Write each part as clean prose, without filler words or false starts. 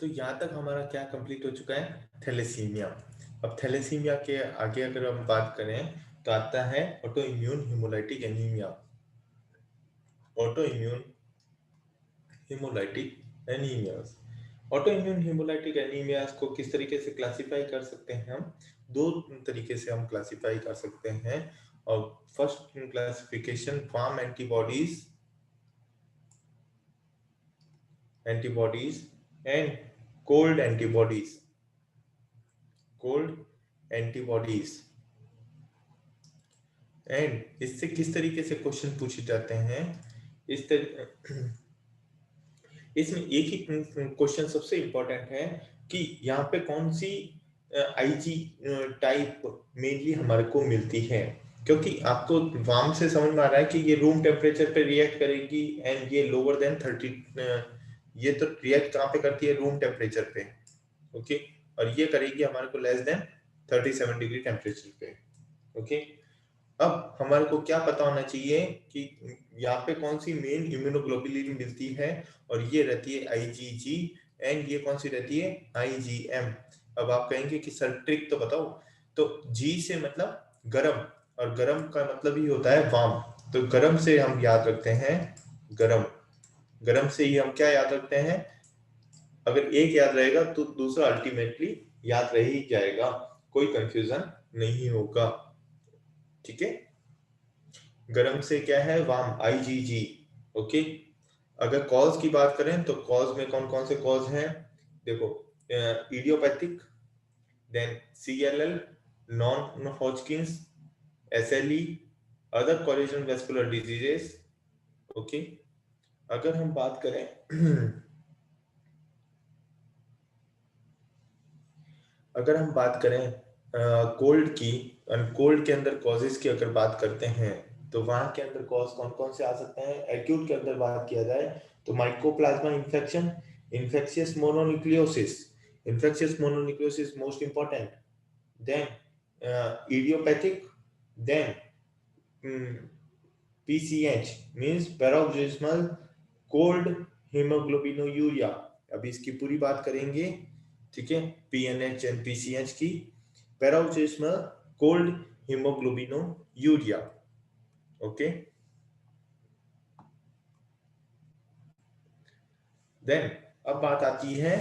तो यहाँ तक हमारा क्या कंप्लीट हो चुका है, थैलेसीमिया। अब थैलेसीमिया के आगे अगर हम बात करें तो आता है auto immune haemolytic anaemia. Auto immune haemolytic anaemias. Auto immune haemolytic anaemias को किस तरीके से क्लासिफाई कर सकते हैं हम, दो तरीके से हम क्लासिफाई कर सकते हैं। और first classification, warm antibodies and cold antibodies. Cold antibodies and इससे किस तरीके से क्वेश्चन पूछे जाते हैं, इस इसमें एक ही क्वेश्चन सबसे इंपॉर्टेंट है कि यहाँ पे कौन सी आईजी टाइप मेनली हमारे को मिलती है। क्योंकि आपको वार्म से समझ में आ रहा है कि ये रूम टेम्परेचर पे रिएक्ट करेगी एंड ये लोअर देन 30, ये तो रिएक्ट कहाँ पे करती है, रूम टेम्परेचर पे। ओके, और ये करेगी हमारे को लेस देन 37 डिग्री टेम्परेचर पे। ओके, अब हमारे को क्या पता होना चाहिए कि यहाँ पे कौन सी मेन इम्यूनोग्लोबुलिन मिलती है, और ये रहती है आईजीजी एंड ये कौन सी रहती है, आईजीएम। अब आप कहेंगे कि सर ट्रिक तो बताओ, तो जी से मतलब गरम, और गरम का मतलब ही होता है वार्म। तो गरम से हम याद रखते हैं, गरम, गरम से ही हम क्या याद रखते हैं, अगर एक याद रहेगा तो दूसरा अल्टीमेटली याद रह ही जाएगा, कोई कंफ्यूजन नहीं होगा। ठीक है, गरम से क्या है, वार्म, आईजीजी। ओके, अगर कॉज की बात करें तो कॉज में कौन कौन से कॉज हैं, देखो, idiopathic, then CLL, non Hodgkin's, SLE, other collagen vascular diseases. Okay, अगर हम बात करें अगर हम बात करें कोल्ड की, कोल्ड के अंदर कॉजेस की अगर बात करते हैं तो वहां के अंदर कॉज कौन कौन से आ सकते हैं। एक्यूट के अंदर बात किया जाए तो mycoplasma infection, infectious mononucleosis, infectious mononucleosis most important, then idiopathic, then PCH means paroxysmal cold haemoglobinuria. अभी इसकी पूरी बात करेंगे, ठीक है, पीएनएच एंड पीसीएच की, paroxysmal cold haemoglobinuria. Okay, then अब बात आती है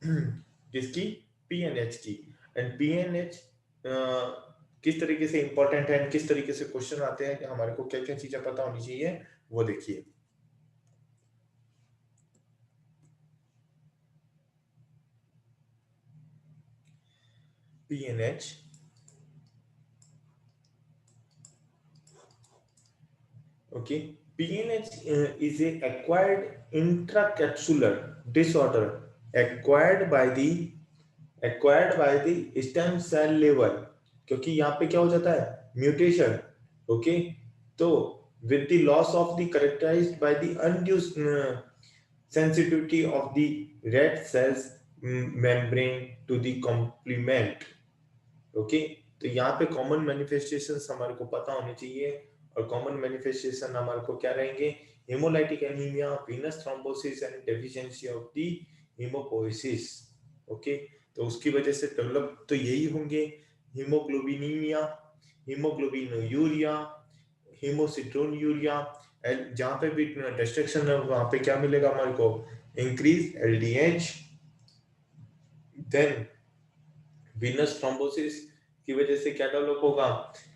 किसकी, पीएनएच की। एंड पीएनएच किस तरीके से इंपॉर्टेंट है, किस तरीके से क्वेश्चन आते हैं, कि हमारे को क्या क्या चीजें पता होनी चाहिए, वो देखिए। पीएनएच, okay, PNH is a acquired intracapsular disorder acquired by the stem cell level। क्योंकि यहाँ पे क्या हो जाता है, म्यूटेशन। ओके, तो with the loss of the characterized by the undue sensitivity of the red cells membrane to the complement। Okay, तो यहाँ पे कॉमन मैनिफेस्टेशंस हमारे को पता होने चाहिए, और कॉमन मैनिफेस्टेशन हमारे को क्या रहेंगे, haemolytic anaemia, Venus thrombosis and deficiency of the haemopoiesis. Okay, तो उसकी वजह से डेवलप तो यही होंगे, हीमोग्लोबिनीमिया, हीमोग्लोबिनूरिया, हीमोसिट्रोनयूरिया। जहाँ पे भी डिस्ट्रक्शन है वहां पे क्या मिलेगा हमारे को, increase LDH, then venous thrombosis की वजह से क्या डेवलप होगा,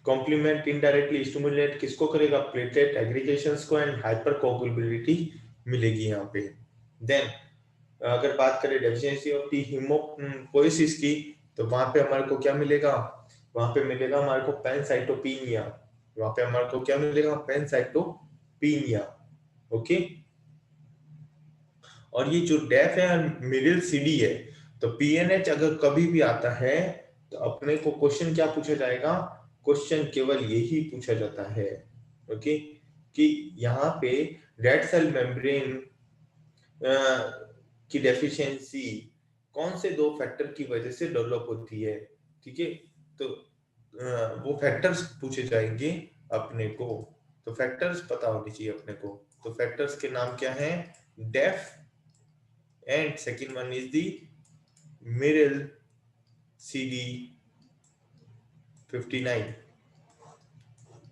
कॉम्प्लीमेंट इनडायरेक्टली स्टिमुलेट किसको करेगा, प्लेटलेट एग्रीगेशंस को, एंड हाइपर कोगुलेबिलिटी मिलेगी यहाँ पे। देन अगर बात करें डेफिशिएंसी ऑफ दी हीमोपोइसिस की, तो वहां पे हमारे को क्या मिलेगा, वहां पे मिलेगा हमारे को पैनसाइटोपिनिया, वहां पे हमारे को क्या मिलेगा, पैनसाइटोपिनिया। ओके, और ये जो डेफ है मिडिल सीडी है, तो पीएनएच अगर कभी भी आता है तो अपने को क्वेश्चन क्या पूछा जाएगा, क्वेश्चन केवल यही पूछा जाता है, ओके, कि यहाँ पे रेड सेल मेम्ब्रेन की डेफिशिएंसी कौन से दो फैक्टर की वजह से डेवलप होती है। ठीक है, तो वो फैक्टर्स पूछे जाएंगे अपने को, तो फैक्टर्स पता होनी चाहिए अपने को। तो फैक्टर्स के नाम क्या हैं, def, and second one is the Merrill CD59.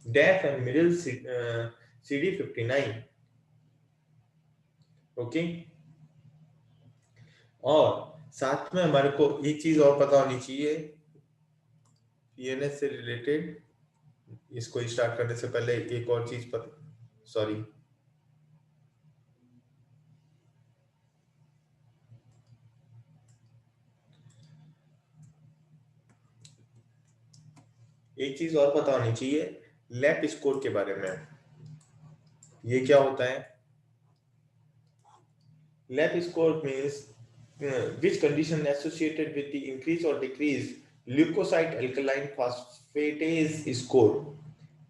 DAF and Merrill CD59. Okay, और साथ में हमारे को एक चीज और पता होनी चाहिए पीएनएस से रिलेटेड। इसको स्टार्ट करने से पहले एक और चीज पता, सॉरी, एक चीज और पता होनी चाहिए लैप स्कोर के बारे में। ये क्या होता है? Lap score means which condition associated with the increase or decrease leukocyte alkaline phosphatase score,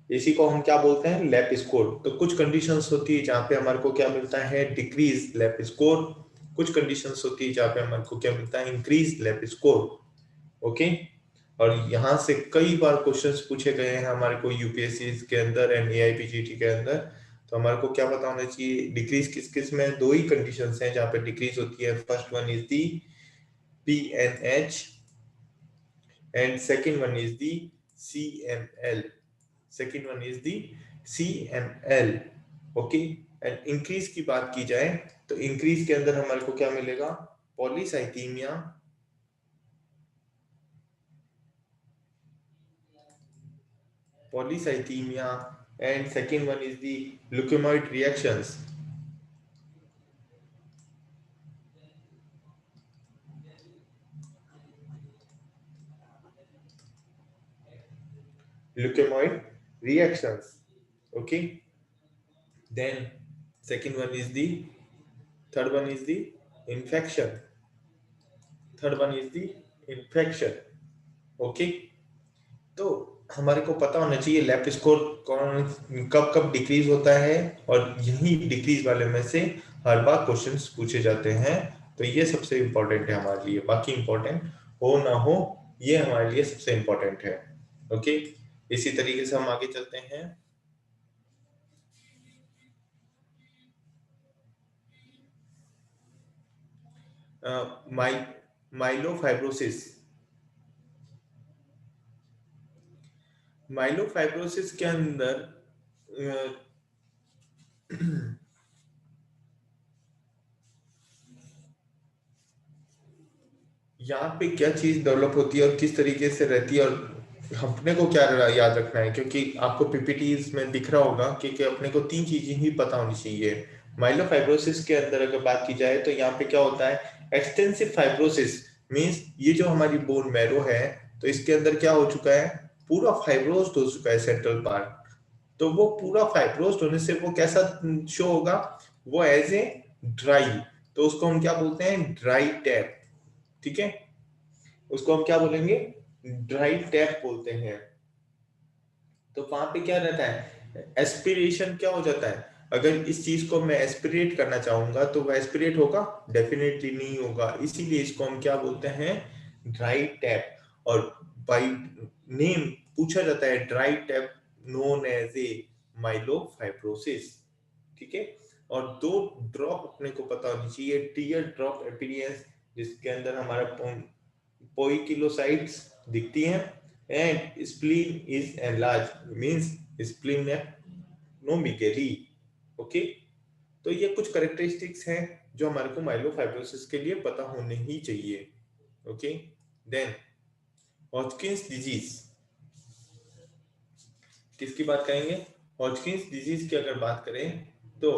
इसी को हम क्या बोलते हैं? Lap score. तो कुछ कंडीशंस होती है जहां पे हमारे को क्या मिलता है? Decrease lap score. कुछ कंडीशंस होती है जहां पे हमारे को क्या मिलता है? Increase lap score. ओके, और यहाँ से कई बार क्वेश्चंस पूछे गए हैं हमारे को यूपीएससी के अंदर एंड एआईपीजीटी के अंदर। तो हमारे को क्या पता होना चाहिए? डिक्रीज किस किस में? दो ही कंडीशंस हैं जहाँ पे डिक्रीज होती है। First one is the पीएनएच and second one is the CML. Second one is the CML. Okay, and increase की बात की जाए तो इंक्रीज के अंदर हमारे को क्या मिलेगा? Polycythaemia, and second one is the leukemoid reactions. Leukemoid reactions. Okay, then second one is the, third one is the infection. Third one is the infection. Okay, तो हमारे को पता होना चाहिए लैप स्कोर कौन कब कब डिक्रीज होता है, और यही डिक्रीज वाले में से हर बार क्वेश्चंस पूछे जाते हैं। तो ये सबसे इंपॉर्टेंट है हमारे लिए, बाकी इंपॉर्टेंट हो ना हो ये हमारे लिए सबसे इंपॉर्टेंट है। ओके, इसी तरीके से हम आगे चलते हैं। माइलोफाइब्रोसिस। माइलोफाइब्रोसिस के अंदर यहाँ पे क्या चीज डेवलप होती है और किस तरीके से रहती है, और अपने को क्या याद रखना है, क्योंकि आपको पीपीटीज में दिख रहा होगा कि अपने को तीन चीजें ही पता होनी चाहिए। माइलोफाइब्रोसिस के अंदर अगर बात की जाए तो यहाँ पे क्या होता है? एक्सटेंसिव फाइब्रोसिस मींस ये जो हमारी बोन मैरो है, तो इसके अंदर क्या हो चुका है? पूरा फाइब्रोस्ड हो चुका है सेंट्रल पार्ट। तो वो पूरा फाइब्रोस्ड होने से वो कैसा शो होगा? वो एज ए ड्राई, तो उसको हम क्या बोलते हैं? Dry tap. ठीक है, उसको हम क्या बोलेंगे? ड्राई टैप बोलते हैं। तो वहां पे क्या रहता है? एस्पिरेशन क्या हो जाता है? अगर इस चीज को मैं एस्पिरेट करना चाहूंगा तो वो एस्पिरेट होगा? डेफिनेटली नहीं होगा। इसीलिए इसको हम क्या बोलते हैं? Dry tap. और बाय नेम पूछा जाता है dry tap known as a myelofibrosis. ठीक है, और दो ड्रॉप अपने को पता होनी चाहिए। टीयर ड्रॉप अपीयरेंस, जिसके अंदर हमारा पोइकिलोसाइट्स दिखती हैं, and spleen is enlarge means splenomegaly. Okay, तो ये कुछ कैरेक्टरिस्टिक्स हैं जो हमारे को माइलोफाइब्रोसिस के लिए पता होने ही चाहिए। Okay, then Hodgkin's disease. किसकी बात करेंगे? हॉजकिंस डिजीज की अगर बात करें तो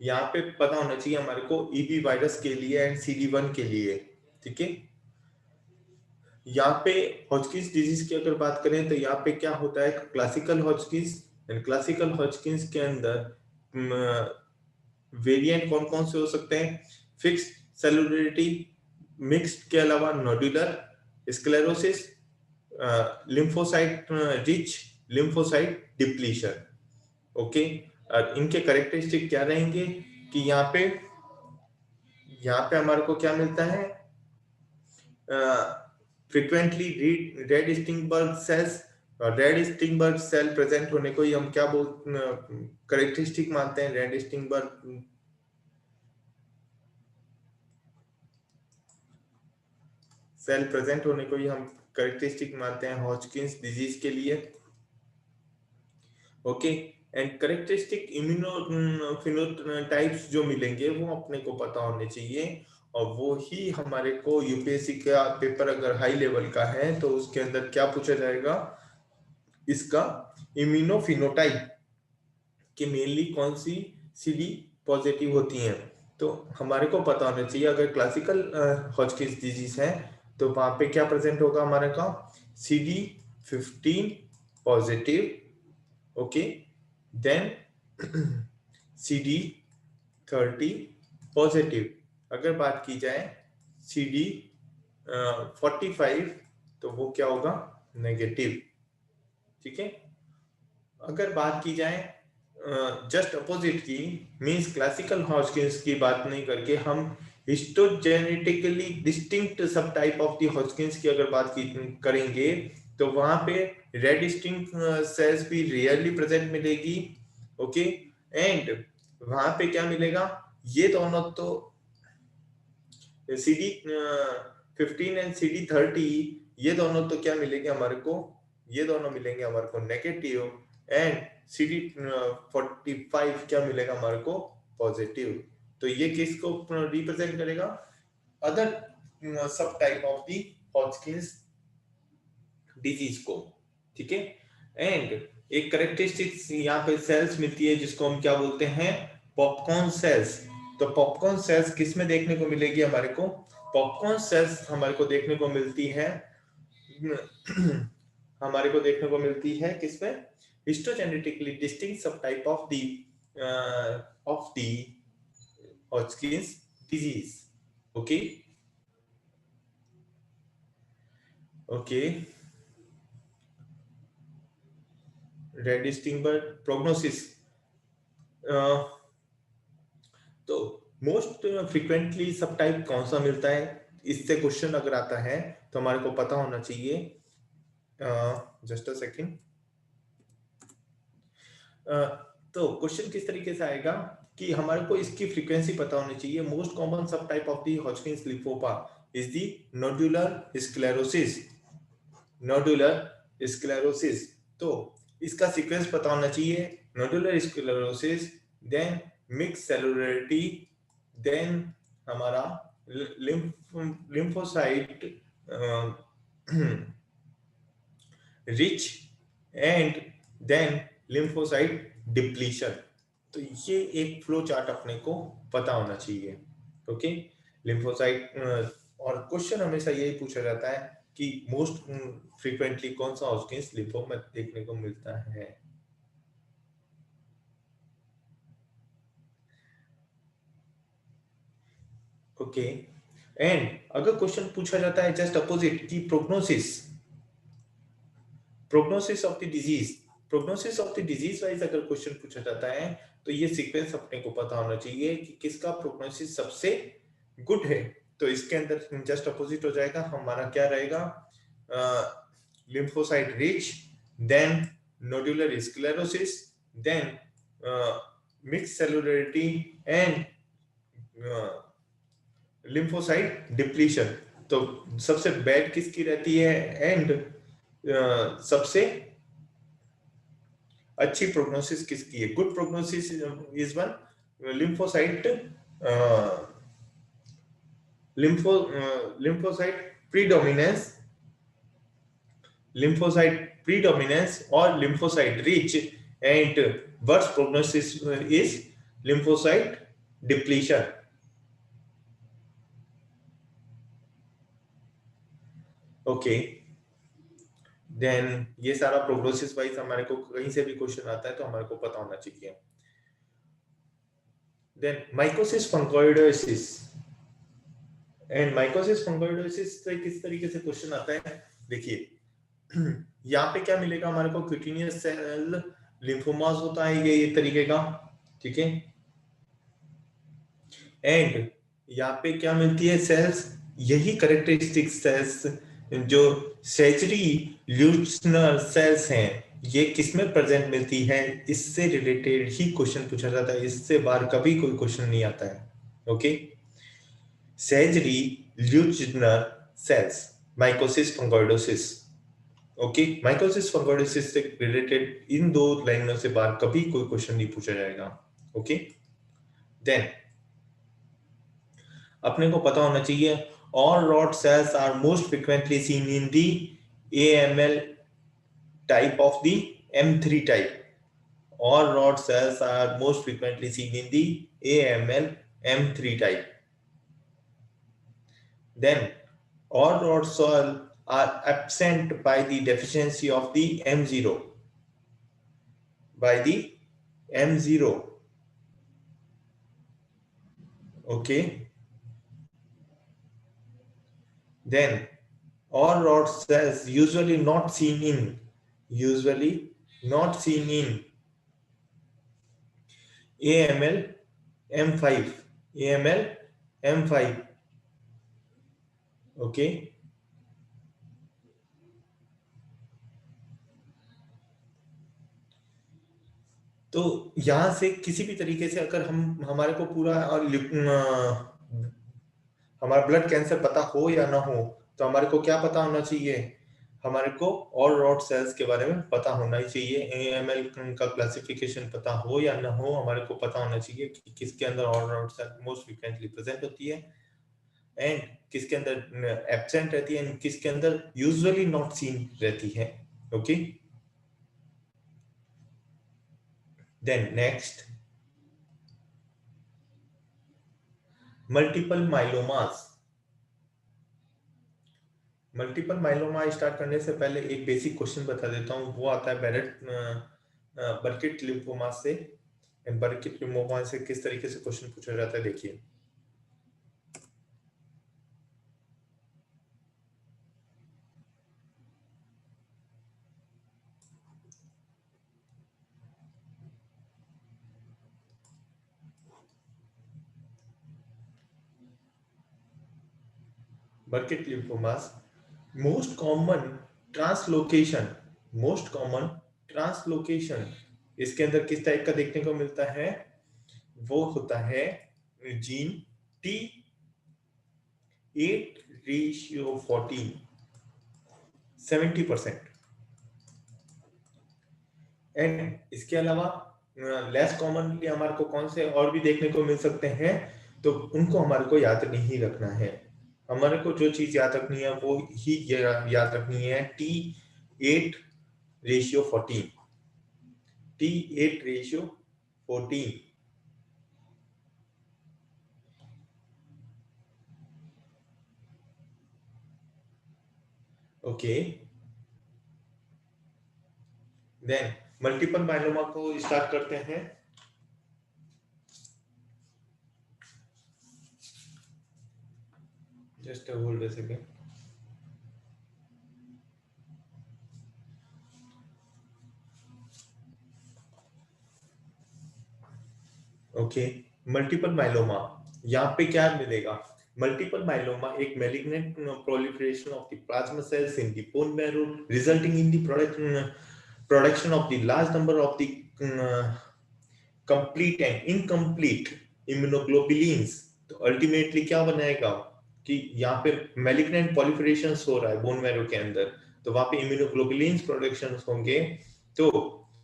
यहाँ पे पता होना चाहिए हमारे को ईबी वायरस के लिए एंड CD1 के लिए। ठीक है, यहाँ पे हॉजकिंस डिजीज की अगर बात करें तो यहाँ पे क्या होता है? क्लासिकल हॉजकिंस, एंड क्लासिकल हॉजकिंस के अंदर वेरिएंट कौन कौन से हो सकते हैं? फिक्स्ड सेलुलरिटी, मिक्स्ड के अलावा nodular sclerosis, lymphocyte rich, lymphocyte depletion. Okay, और इनके कैरेक्टरिस्टिक क्या रहेंगे कि यहाँ पे हमारे को क्या मिलता है? Frequently Reed Sternberg cells, Reed Sternberg cell present होने को ही हम क्या कैरेक्टरिस्टिक मानते हैं? रेड स्टिंगबर्ग सेल प्रेजेंट होने को ही हम करेक्टरिस्टिक मानते हैं हॉजकिंस डिजीज के लिए। Okay, and characteristic immuno phenotypes जो मिलेंगे वो अपने को पता होने चाहिए, और वो ही हमारे को यूपीएससी का पेपर अगर हाई लेवल का है तो उसके अंदर क्या पूछा जाएगा, इसका इम्यूनो फिनोटाइप कि मेनली कौन सी सीडी पॉजिटिव होती हैं, तो हमारे को पता होना चाहिए। अगर क्लासिकल हॉजकिंस डिजीज है तो वहां पे क्या प्रेजेंट होगा हमारे का, CD15 positive, okay, then CD30 positive. अगर बात की जाए CD45 तो वो क्या होगा, नेगेटिव। ठीक है, अगर बात की जाए जस्ट अपोजिट की, मींस क्लासिकल हॉजकिंस की बात नहीं करके हम हिस्टोजेनेटिकली distinct subtype of the हॉजकिंस की अगर बात की करेंगे तो वहां पे रेड डिस्टिंक्ट सेल्स भी रेयरली प्रेजेंट मिलेगी। ओके, एंड वहां पे क्या मिलेगा, ये दोनों तो CD15 एंड CD30 ये दोनों तो क्या मिलेंगे हमारे को, ये दोनों मिलेंगे हमारे को नेगेटिव, एंड CD45 क्या मिलेगा हमारे को, पॉजिटिव। तो ये किसको रिप्रेजेंट करेगा, अदर सब type of the Hodgkin's disease को। ठीक है, एंड एक करेक्टरिस्टिक्स यहाँ पे सेल्स मिलती है जिसको हम क्या बोलते हैं, पॉपकॉर्न सेल्स। तो पॉपकॉर्न सेल्स किस में देखने को मिलेगी हमारे को, पॉपकॉर्न सेल्स हमारे को देखने को मिलती है हमारे को देखने को मिलती है किसमें, histogenetically distinct subtype of the Hodgkin's disease. Okay, okay, red distinct prognosis. तो मोस्ट फ्रीक्वेंटली सब टाइप कौन सा मिलता है, इससे क्वेश्चन अगर आता है तो हमारे को पता होना चाहिए। Just a second. तो क्वेश्चन किस तरीके से आएगा कि हमारे को इसकी फ्रीक्वेंसी पता होनी चाहिए। Most common subtype of the Hodgkin's lymphoma is the nodular sclerosis, nodular sclerosis. तो इसका सीक्वेंस पता होना चाहिए, nodular sclerosis, then mix cellularity, then हमारा lymphocyte rich, and then lymphocyte depletion. तो ये एक फ्लो चार्ट अपने को पता होना चाहिए। ओके, लिम्फोसाइट, और क्वेश्चन हमेशा यही पूछा जाता है कि मोस्ट फ्रीक्वेंटली कौन सा हॉजकिंस लिम्फोमा देखने को मिलता है। ओके, एंड अगर क्वेश्चन पूछा जाता है जस्ट अपोजिट की prognosis of the disease, prognosis of the disease wise अगर क्वेश्चन पूछा जाता है तो ये सीक्वेंस अपने को पता होना चाहिए कि किसका प्रोग्नोसिस सबसे गुड है। तो इसके अंदर जस्ट अपोजिट हो जाएगा, हमारा क्या रहेगा, lymphocyte rich, then nodular sclerosis, then mix cellularity, and lymphocyte depletion. तो सबसे बैड किसकी रहती है, एंड सबसे अच्छी प्रोग्नोसिस किसकी है, good prognosis is one lymphocyte lymphocyte predominance, or lymphocyte rich, and worst prognosis is lymphocyte depletion. Okay, then ये सारा प्रोग्नोसिस वाइज हमारे को कहीं से भी क्वेश्चन आता है तो हमारे को पता होना चाहिए। Then mycosis फंगोइडोसिस, and mycosis fungoides से किस तरीके से क्वेश्चन आता है, देखिए यहाँ पे क्या मिलेगा हमारे को, क्यूटेनियस सेल लिम्फोमास होता है ये तरीके का। ठीक है, एंड यहाँ पे क्या मिलती है सेल्स, यही करेक्टरिस्टिक सेल्स जो सेजरी ल्यूसनर सेल्स हैं ये किसमें प्रेजेंट मिलती है, इससे रिलेटेड ही क्वेश्चन पूछा जाता है, इससे बाहर कभी कोई क्वेश्चन नहीं आता है। Okay, Sézary Lutzner cells, mycosis fungoides. Okay, mycosis fungoides से रिलेटेड इन दो लाइनों से बाहर कभी कोई क्वेश्चन नहीं पूछा जाएगा। ओके, देन अपने को पता होना चाहिए all rod cells are most frequently seen in the AML type of the M3 type. All rod cells are most frequently seen in the AML M3 type. Then all rod cells are absent by the deficiency of the M0. By the M0. Okay. Then all rod cells usually not seen in AML M5. AML M5. Okay, तो यहां से किसी भी तरीके से अगर हम हमारे को पूरा हमारा ब्लड कैंसर पता हो या ना हो, तो हमारे को क्या पता होना चाहिए, हमारे को ऑल रॉड सेल्स के बारे में पता होना ही चाहिए। एएमएल का क्लासिफिकेशन पता हो या ना हो, हमारे को पता होना चाहिए कि किसके अंदर Auer rod cell most frequently present होती है एंड किसके अंदर एब्सेंट रहती है एंड किसके अंदर यूजुअली नॉट सीन रहती है। Okay, then next, multiple myelomas. Multiple myeloma start करने से पहले एक बेसिक क्वेश्चन बता देता हूँ, वो आता है बर्किट लिम्फोमा से। बर्किट लिम्फोमा से किस तरीके से क्वेश्चन पूछा जाता है, देखिए। बर्किट लिम्फोमास मोस्ट कॉमन ट्रांसलोकेशन इसके अंदर किस टाइप का देखने को मिलता है, वो होता है जीन T8/14 70%। एंड इसके अलावा लेस कॉमनली हमारे को कौन से और भी देखने को मिल सकते हैं, तो उनको हमारे को याद नहीं रखना है। हमारे को जो चीज याद रखनी है वो ही याद रखनी है T8/14। T8/14। Okay, then multiple myeloma को स्टार्ट करते हैं। Just hold a second. Okay, multiple myeloma यहाँ पे क्या मिलेगा, मल्टीपल माइलोमा एक malignant proliferation of the plasma cells in the bone marrow resulting in the production of the large number of the complete and incomplete immunoglobulins। तो ultimately क्या बनाएगा कि यहाँ पे malignant proliferations हो रहा है बोन मैरो के अंदर, तो वहां पे इम्यूनोग्लोबुलिन्स प्रोडक्शन होंगे, तो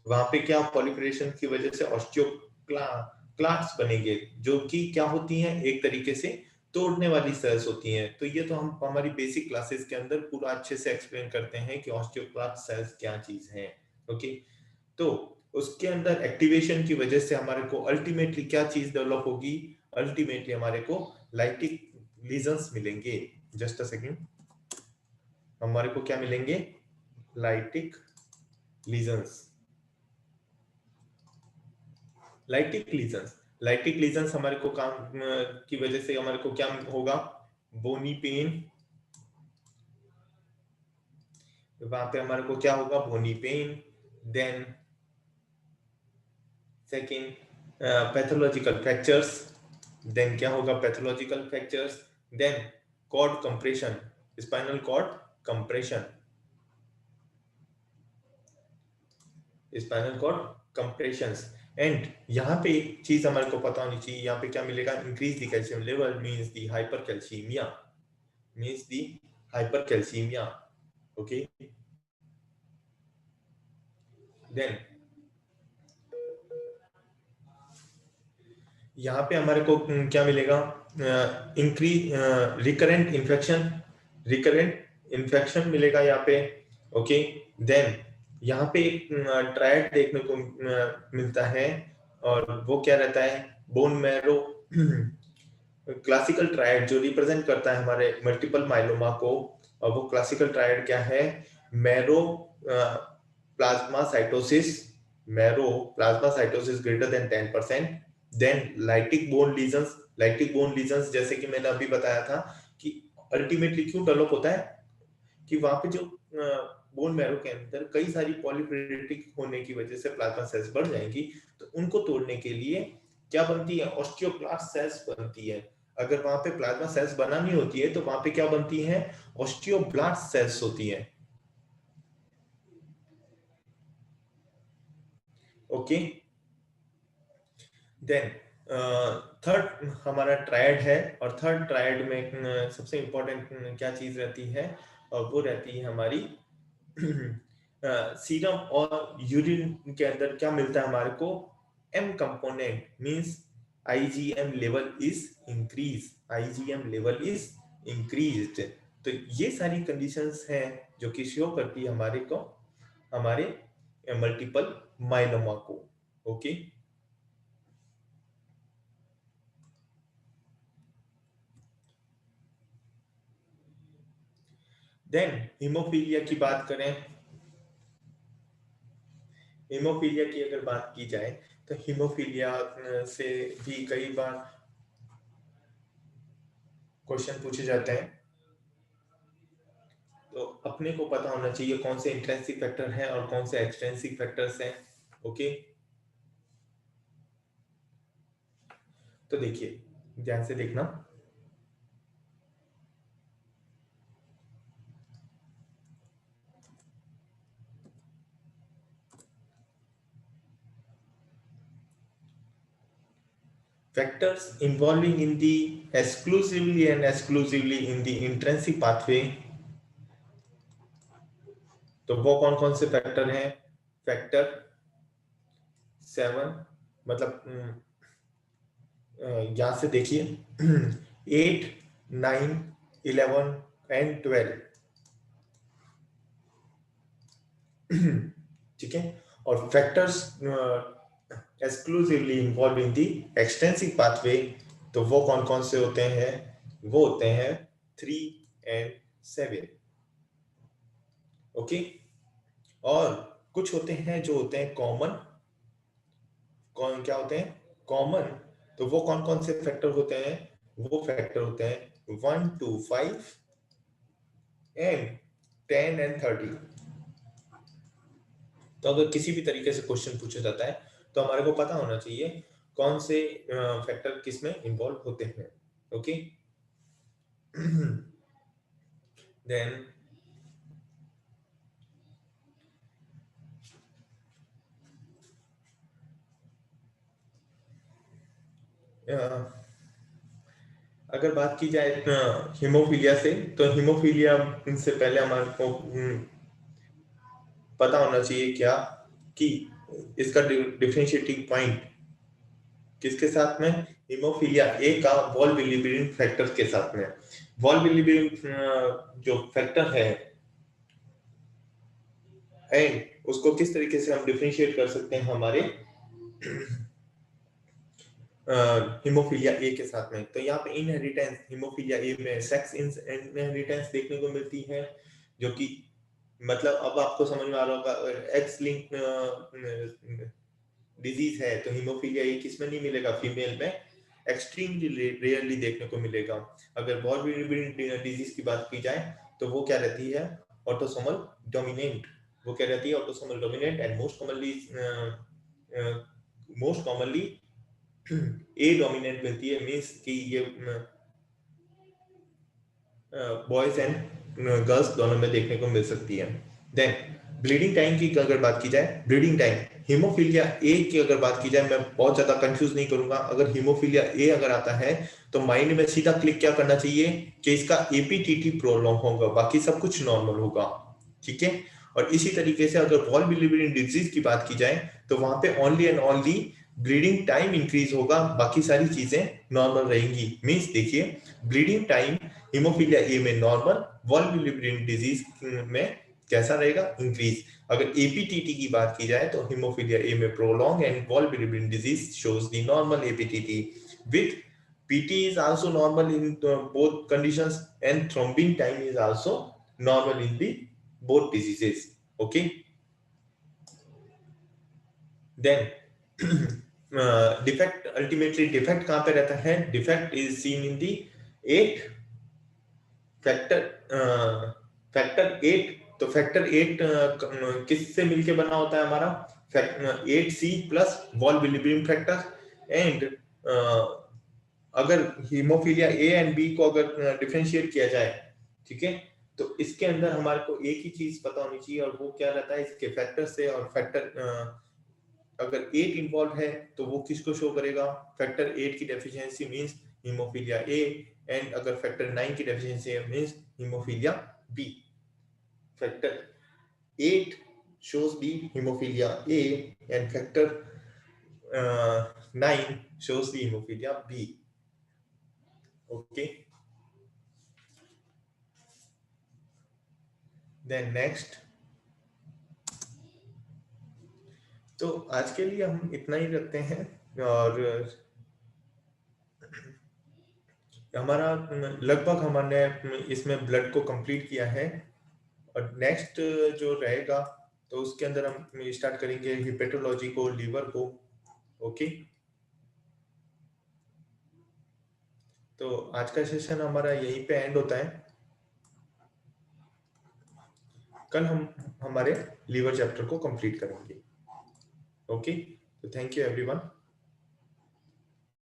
वहां पे क्या proliferation की वजह से ऑस्टियोक्लास्ट बनेंगे, जो कि क्या होती हैं, एक तरीके से तोड़ने वाली सेल्स होती हैं। तो ये तो हम हमारी बेसिक क्लासेस के अंदर पूरा अच्छे से एक्सप्लेन करते हैं कि ऑस्टियोक्लास्ट सेल्स क्या चीज है। ओके, तो उसके अंदर एक्टिवेशन की वजह से हमारे को अल्टीमेटली क्या चीज डेवलप होगी, अल्टीमेटली हमारे को लाइटिक लीजन्स मिलेंगे। जस्ट अ सेकंड, हमारे को क्या मिलेंगे, लाइटिक लीजन्स। लाइटिक लीजन्स हमारे को काम की वजह से हमारे को क्या होगा, बोनी पेन। वहां पे हमारे को क्या होगा, bony pain. Then second, pathological fractures. Then क्या होगा, pathological fractures. Then cord compression, spinal cord compression, spinal cord compressions. And यहाँ पे एक चीज हमारे को पता होनी चाहिए, यहाँ पे क्या मिलेगा, increase the calcium level means the hypercalcaemia, means the hypercalcemia. Okay, then यहाँ पे हमारे को क्या मिलेगा, इंक्रीज रिकरेंट इन्फेक्शन मिलेगा यहाँ पे. ओके, देन यहाँ पे एक ट्रायड देखने को मिलता है, और वो क्या रहता है, बोन मैरो क्लासिकल ट्रायड जो रिप्रेजेंट करता है हमारे मल्टीपल माइलोमा को. और वो क्लासिकल ट्रायड क्या है, marrow plasma cytosis, greater than 10%, then lytic bone lesions जैसे कि मैंने अभी बताया था कि अल्टीमेटली क्यों डेवलप होता है, कि वहां पे जो बोन मैरो के अंदर कई सारी पॉलीप्लेटिक होने की वजह से प्लाज्मा सेल्स बढ़ जाएंगी, तो उनको तोड़ने के लिए क्या बनती है, ऑस्टियोब्लास्ट सेल्स बनती है. अगर वहां पे प्लाज्मा सेल्स बनानी होती है तो वहां पे क्या बनती है, ऑस्टियोब्लास्ट सेल्स होती है. ओके, देन थर्ड हमारा ट्रायड है, और थर्ड ट्रायड में सबसे इंपॉर्टेंट क्या चीज रहती है, और वो रहती है हमारी सीरम और यूरिन के अंदर क्या मिलता है हमारे को, M component, means IgM level is increased. तो ये सारी कंडीशंस हैं जो कि शो करती है हमारे मल्टीपल माइलोमा को. ओके, देन हीमोफीलिया की बात करें, हीमोफीलिया की अगर बात की जाए तो हीमोफीलिया से भी कई बार क्वेश्चन पूछे जाते हैं. तो अपने को पता होना चाहिए कौन से इंट्रिंसिक फैक्टर हैं और कौन से एक्सट्रिंसिक फैक्टर्स हैं. ओके, तो देखिए, ध्यान से देखना. Factors involving in the exclusively in the intrinsic pathway. तो वो कौन कौन से फैक्टर हैं, फैक्टर 7, मतलब यहां से देखिए 8, 9, 11 एंड 12. ठीक है, और factors exclusively involve in the extensive pathway, तो वो कौन कौन से होते हैं, वो होते हैं 3 एंड 7. ओके, और कुछ होते हैं जो होते हैं कॉमन. कौन क्या होते हैं, कॉमन. तो वो कौन कौन से फैक्टर होते हैं, वो फैक्टर होते हैं 1 to 5 एंड 10 एंड 30. तो अगर किसी भी तरीके से क्वेश्चन पूछा जाता है तो हमारे को पता होना चाहिए कौन से फैक्टर किस में इन्वॉल्व होते हैं. ओके, देन अगर बात की जाए हीमोफीलिया से, तो हीमोफीलिया से पहले हमारे को पता होना चाहिए क्या, कि इसका डिफरेंशिएटिंग पॉइंट किसके साथ में, हीमोफीलिया ए का वॉल बिलिबिलिन फैक्टर के साथ में. वॉल बिलिबिलिन जो फैक्टर है, एंड उसको किस तरीके से हम डिफरेंशिएट कर सकते हैं हमारे हीमोफीलिया ए के साथ में. तो यहाँ पे इनहेरिटेंस हीमोफीलिया ए में सेक्स इनहेरिटेंस देखने को मिलती है, जो कि मतलब अब आपको समझ में आ रहा होगा, एक्स लिंक डिजीज है तो हीमोफीलिया ये किसमें नहीं मिलेगा, फीमेल में एक्सट्रीमली रेयरली देखने को मिलेगा. अगर वॉल्बिन डिजीज की बात की जाए तो वो क्या रहती है, ऑटोसोमल डोमिनेंट. वो क्या रहती है, autosomal dominant, and most commonly A dominant मिलती है, मींस कि ये बॉयज एंड गर्ल्स दोनों में देखने को मिल सकती है. देन ब्लीडिंग टाइम की अगर बात की जाए, ब्लीडिंग टाइम हीमोफीलिया ए की अगर बात की जाए, मैं बहुत ज्यादा कंफ्यूज नहीं करूंगा। अगर हीमोफीलिया ए अगर आता है तो माइंड में सीधा क्लिक क्या करना चाहिए कि इसका एपीटीटी प्रोलॉन्ग होगा, बाकी सब कुछ नॉर्मल होगा, ठीक है। और इसी तरीके से अगर वॉल बिलिबिलिन डिजीज की बात की जाए तो वहां पे only and only bleeding time increase होगा, बाकी सारी चीजें नॉर्मल रहेंगी। मींस देखिए, ब्लीडिंग टाइम हीमोफीलिया ए में नॉर्मल, वॉल बिलिबिलिन डिजीज में कैसा रहेगा, इंक्रीज। अगर एपीटीटी की बात की जाए तो हीमोफीलिया ए में prolong and von Willebrand disease shows the normal APTT with PT is also normal in both conditions and thrombin time is also normal in the both diseases. Okay. Then defect, ultimately defect कहाँ पे रहता है? Defect is seen in the 8 factor, factor 8। तो factor 8 किससे मिलके बना होता है हमारा? 8C plus von Willebrand factor. And अगर हीमोफीलिया ए एंड बी को अगर डिफरेंशिएट किया जाए, ठीक है, तो इसके अंदर हमारे को एक ही चीज पता होनी चाहिए, और वो क्या रहता है, इसके फैक्टर से। और फैक्टर अगर 8 इन्वॉल्व है तो वो किसको शो करेगा? फैक्टर 8 की deficiency means haemophilia A, and अगर फैक्टर 9 की डेफिशिएंसी है means haemophilia B. Factor 8 shows the hemophilia A and factor 9 shows the hemophilia B. Okay. Then next, तो आज के लिए हम इतना ही रखते हैं। और हमारा लगभग हमने इसमें ब्लड को कंप्लीट किया है। और नेक्स्ट जो रहेगा तो उसके अंदर हम स्टार्ट करेंगे हिपेटोलॉजी को, लीवर को। ओके, तो आज का सेशन हमारा यहीं पे एंड होता है। कल हम हमारे लीवर चैप्टर को कंप्लीट करेंगे। ओके, तो थैंक यू एवरीवन।